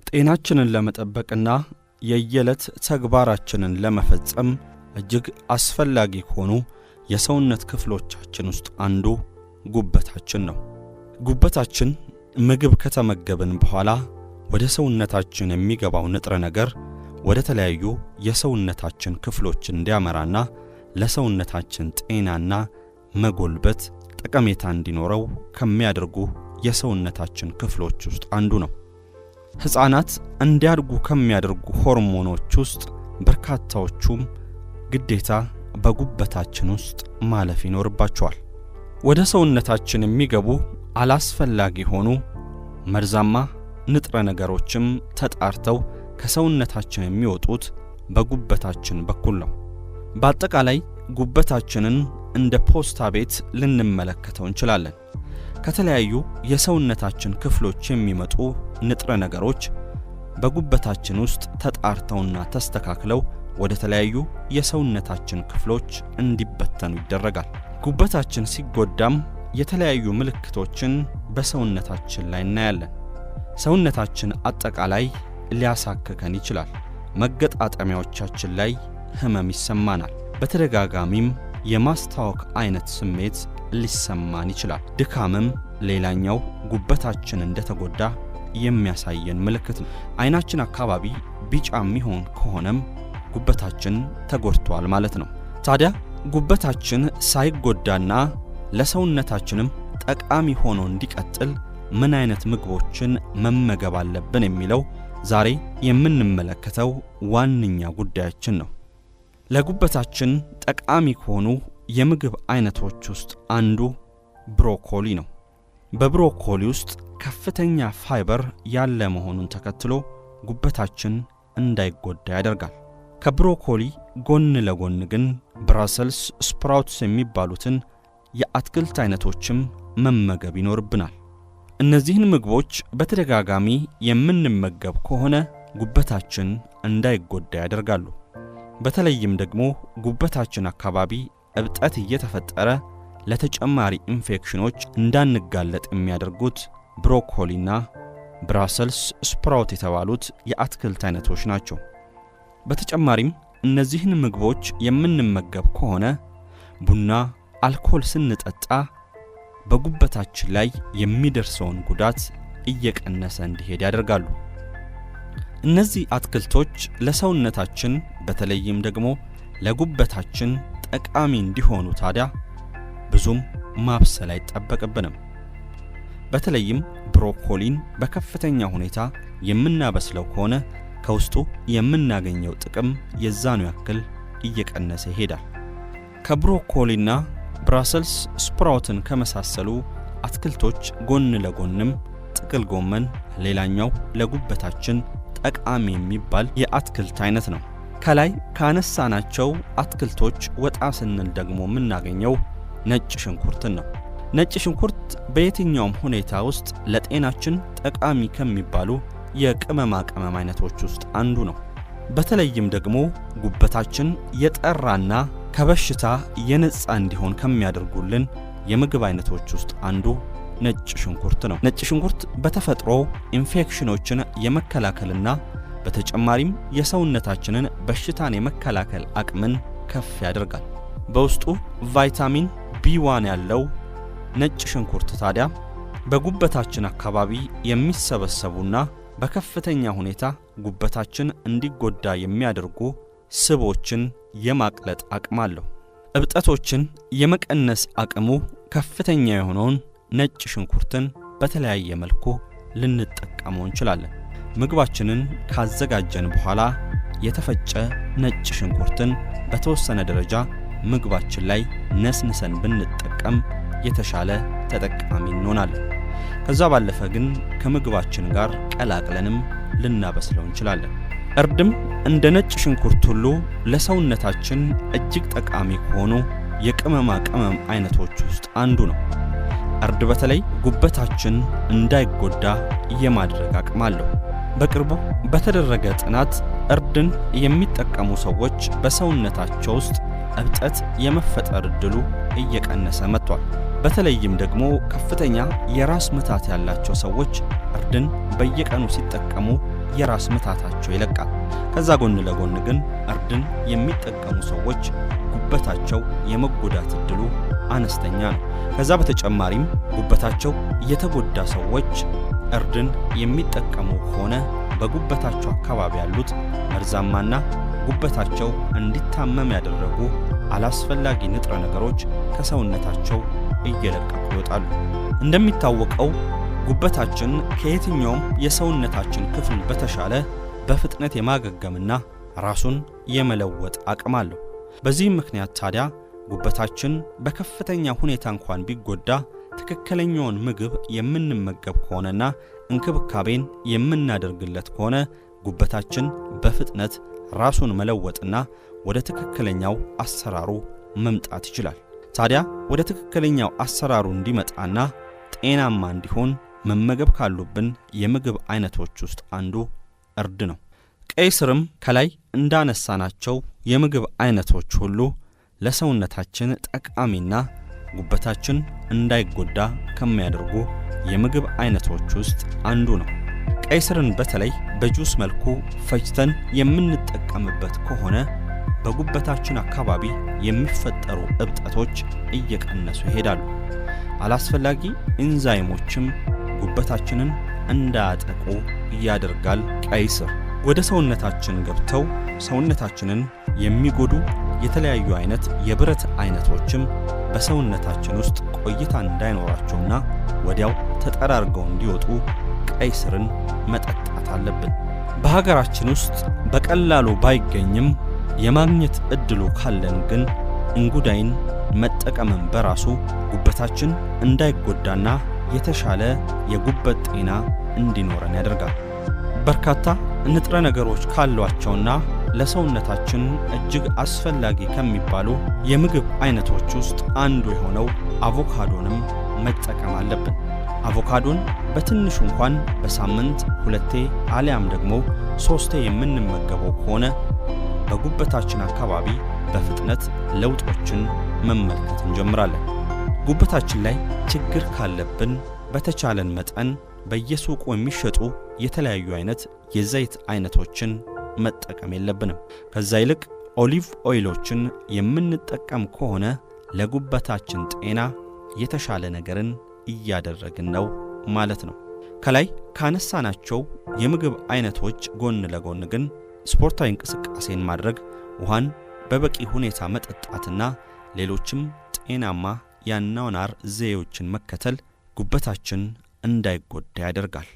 ጤናችንን ለመጠበቅና የየዕለት ተግባራችንን ለመፈጸም እጅግ አስፈላጊ ከሆኑ የሰውነት ክፍሎቻችን ውስጥ አንዱ ጉበታችን ነው። ጉበታችን ምግብ ከተመገብን በኋላ ወደ ሰውነታችን የሚገባው ንጥረ ነገር ወደ ተለያዩ የሰውነታችን ክፍሎች እንዲያመራና ለሰውነታችን ጤናና መጎልበት ጠቀሜታ እንዲኖረው ከሚያደርጉ የሰውነታችን ክፍሎች ውስጥ አንዱ ነው። ሕፃናት እንዲያድጉ ከሚያደርጉ ሆርሞኖች ውስጥ በርካታዎቹም ግዴታ በጉበታችን ውስጥ ማለፍ ይኖርባቸዋል። ወደ ሰውነታችን የሚገቡ አላስፈላጊ ሆኑ መርዛማ ንጥረ ነገሮችም ተጣርተው ከሰውነታችን የሚወጡት በጉበታችን በኩል ነው። በአጠቃላይ ጉበታችንን እንደ ፖስታ ቤት ልንመለከተው እንችላለን። ከተለያዩ የሰውነታችን ክፍሎች የሚመጡ ንጥረ ነገሮች በጉበታችን ውስጥ ተጣርተውና ተስተካክለው ወደ ተለያዩ የሰውነታችን ክፍሎች እንዲበተኑ ይደረጋል። ጉበታችን ሲጎዳም የተለያዩ ምልክቶችን በሰውነታችን ላይ እናያለን። ሰውነታችን አጠቃላይ ሊያሳክከን ይችላል። መገጣጠሚያዎቻችን ላይ ህመም ይሰማናል። በተደጋጋሚም የማስታወክ አይነት ስሜት ሊሰማን ይችላል። ድካምም ሌላኛው ጉበታችን እንደተጎዳ የሚያሳየን ምልክት ነው። አይናችን አካባቢ ቢጫ የሚሆን ከሆነም ጉበታችን ተጎድቷል ማለት ነው። ታዲያ ጉበታችን ሳይጎዳና ለሰውነታችንም ጠቃሚ ሆኖ እንዲቀጥል ምን አይነት ምግቦችን መመገብ አለብን የሚለው ዛሬ የምንመለከተው ዋነኛ ጉዳያችን ነው። ለጉበታችን ጠቃሚ ከሆኑ የምግብ አይነቶች ውስጥ አንዱ ብሮኮሊ ነው። በብሮኮሊ ውስጥ ከፍተኛ ፋይበር ያለ መሆኑን ተከትሎ ጉበታችን እንዳይጎዳ ያደርጋል። ከብሮኮሊ ጎን ለጎን ግን ብራሰልስ ስፕራውትስ የሚባሉትን የአትክልት አይነቶችም መመገብ ይኖርብናል። እነዚህን ምግቦች በተደጋጋሚ የምንመገብ ከሆነ ጉበታችን እንዳይጎዳ ያደርጋሉ። በተለይም ደግሞ ጉበታችን አካባቢ እብጠት እየተፈጠረ ለተጨማሪ ኢንፌክሽኖች እንዳንጋለጥ የሚያደርጉት ብሮኮሊና ብራሰልስ ስፕራውት የተባሉት የአትክልት አይነቶች ናቸው። በተጨማሪም እነዚህን ምግቦች የምንመገብ ከሆነ ቡና፣ አልኮል ስንጠጣ በጉበታችን ላይ የሚደርሰውን ጉዳት እየቀነሰ እንዲሄድ ያደርጋሉ። እነዚህ አትክልቶች ለሰውነታችን በተለይም ደግሞ ለጉበታችን ጠቃሚ እንዲሆኑ ታዲያ ብዙም ማብሰል አይጠበቅብንም። በተለይም ብሮኮሊን በከፍተኛ ሁኔታ የምናበስለው ከሆነ ከውስጡ የምናገኘው ጥቅም የዛኑ ያክል እየቀነሰ ይሄዳል። ከብሮኮሊና ብራሰልስ ስፕራውትን ከመሳሰሉ አትክልቶች ጎን ለጎንም ጥቅል ጎመን ሌላኛው ለጉበታችን ጠቃሚ የሚባል የአትክልት አይነት ነው። ከላይ ካነሳናቸው አትክልቶች ወጣ ስንል ደግሞ የምናገኘው ነጭ ሽንኩርትን ነው። ነጭ ሽንኩርት በየትኛውም ሁኔታ ውስጥ ለጤናችን ጠቃሚ ከሚባሉ የቅመማ ቅመም አይነቶች ውስጥ አንዱ ነው። በተለይም ደግሞ ጉበታችን የጠራና ከበሽታ የነጻ እንዲሆን ከሚያደርጉልን የምግብ አይነቶች ውስጥ አንዱ ነጭ ሽንኩርት ነው። ነጭ ሽንኩርት በተፈጥሮ ኢንፌክሽኖችን የመከላከልና በተጨማሪም የሰውነታችንን በሽታን የመከላከል አቅምን ከፍ ያደርጋል። በውስጡ ቫይታሚን B1 ያለው ነጭ ሽንኩርት ታዲያ በጉበታችን አካባቢ የሚሰበሰቡና በከፍተኛ ሁኔታ ጉበታችን እንዲጎዳ የሚያደርጉ ስቦችን የማቅለጥ አቅም አለው። እብጠቶችን የመቀነስ አቅሙ ከፍተኛ የሆነውን ነጭ ሽንኩርትን በተለያየ መልኩ ልንጠቀመው እንችላለን። ምግባችንን ካዘጋጀን በኋላ የተፈጨ ነጭ ሽንኩርትን በተወሰነ ደረጃ ምግባችን ላይ ነስንሰን ብንጠቀም የተሻለ ተጠቃሚ እንሆናለን። ከዛ ባለፈ ግን ከምግባችን ጋር ቀላቅለንም ልናበስለው እንችላለን። እርድም እንደ ነጭ ሽንኩርት ሁሉ ለሰውነታችን እጅግ ጠቃሚ ከሆኑ የቅመማ ቅመም አይነቶች ውስጥ አንዱ ነው። እርድ በተለይ ጉበታችን እንዳይጎዳ የማድረግ አቅም አለው። በቅርቡ በተደረገ ጥናት እርድን የሚጠቀሙ ሰዎች በሰውነታቸው ውስጥ እብጠት የመፈጠር ዕድሉ እየቀነሰ መጥቷል። በተለይም ደግሞ ከፍተኛ የራስ ምታት ያላቸው ሰዎች እርድን በየቀኑ ሲጠቀሙ የራስ ምታታቸው ይለቃል። ከዛ ጎን ለጎን ግን እርድን የሚጠቀሙ ሰዎች ጉበታቸው የመጎዳት እድሉ አነስተኛ ነው። ከዛ በተጨማሪም ጉበታቸው የተጎዳ ሰዎች እርድን የሚጠቀሙ ከሆነ በጉበታቸው አካባቢ ያሉት መርዛማና ጉበታቸው እንዲታመም ያደረጉ አላስፈላጊ ንጥረ ነገሮች ከሰውነታቸው እየለቀቁ ይወጣሉ። እንደሚታወቀው ጉበታችን ከየትኛውም የሰውነታችን ክፍል በተሻለ በፍጥነት የማገገምና ራሱን የመለወጥ አቅም አለው። በዚህም ምክንያት ታዲያ ጉበታችን በከፍተኛ ሁኔታ እንኳን ቢጎዳ ትክክለኛውን ምግብ የምንመገብ ከሆነና እንክብካቤን የምናደርግለት ከሆነ ጉበታችን በፍጥነት ራሱን መለወጥና ወደ ትክክለኛው አሰራሩ መምጣት ይችላል። ታዲያ ወደ ትክክለኛው አሰራሩ እንዲመጣና ጤናማ እንዲሆን መመገብ ካሉብን የምግብ አይነቶች ውስጥ አንዱ እርድ ነው። ቀይ ስርም ከላይ እንዳነሳናቸው የምግብ አይነቶች ሁሉ ለሰውነታችን ጠቃሚና ጉበታችን እንዳይጎዳ ከሚያደርጉ የምግብ አይነቶች ውስጥ አንዱ ነው። ቀይ ስርን በተለይ በጁስ መልኩ ፈጭተን የምንጠቀምበት ከሆነ በጉበታችን አካባቢ የሚፈጠሩ እብጠቶች እየቀነሱ ይሄዳሉ። አላስፈላጊ ኢንዛይሞችም ጉበታችንን እንዳያጠቁ ያደርጋል። ቀይ ስር ወደ ሰውነታችን ገብተው ሰውነታችንን የሚጎዱ የተለያዩ አይነት የብረት አይነቶችም በሰውነታችን ውስጥ ቆይታ እንዳይኖራቸውና ወዲያው ተጠራርገው እንዲወጡ ቀይ ስርን መጠጣት አለብን። በሀገራችን ውስጥ በቀላሉ ባይገኝም የማግኘት እድሉ ካለን ግን እንጉዳይን መጠቀምን በራሱ ጉበታችን እንዳይጎዳና የተሻለ የጉበት ጤና እንዲኖረን ያደርጋል። በርካታ ንጥረ ነገሮች ካሏቸውና ለሰውነታችን እጅግ አስፈላጊ ከሚባሉ የምግብ አይነቶች ውስጥ አንዱ የሆነው አቮካዶንም መጠቀም አለብን። አቮካዶን በትንሹ እንኳን በሳምንት 2 አሊያም ደግሞ 3 የምንመገበው ከሆነ በጉበታችን አካባቢ በፍጥነት ለውጦችን መመልከት እንጀምራለን። ጉበታችን ላይ ችግር ካለብን በተቻለን መጠን በየሱቁ የሚሸጡ የተለያዩ አይነት የዘይት አይነቶችን መጠቀም የለብንም። ከዛ ይልቅ ኦሊቭ ኦይሎችን የምንጠቀም ከሆነ ለጉበታችን ጤና የተሻለ ነገርን እያደረግን ነው ማለት ነው። ከላይ ካነሳናቸው የምግብ አይነቶች ጎን ለጎን ግን ስፖርታዊ እንቅስቃሴን ማድረግ፣ ውሃን በበቂ ሁኔታ መጠጣትና ሌሎችም ጤናማ የአኗኗር ዘዴዎችን መከተል ጉበታችን እንዳይጎዳ ያደርጋል።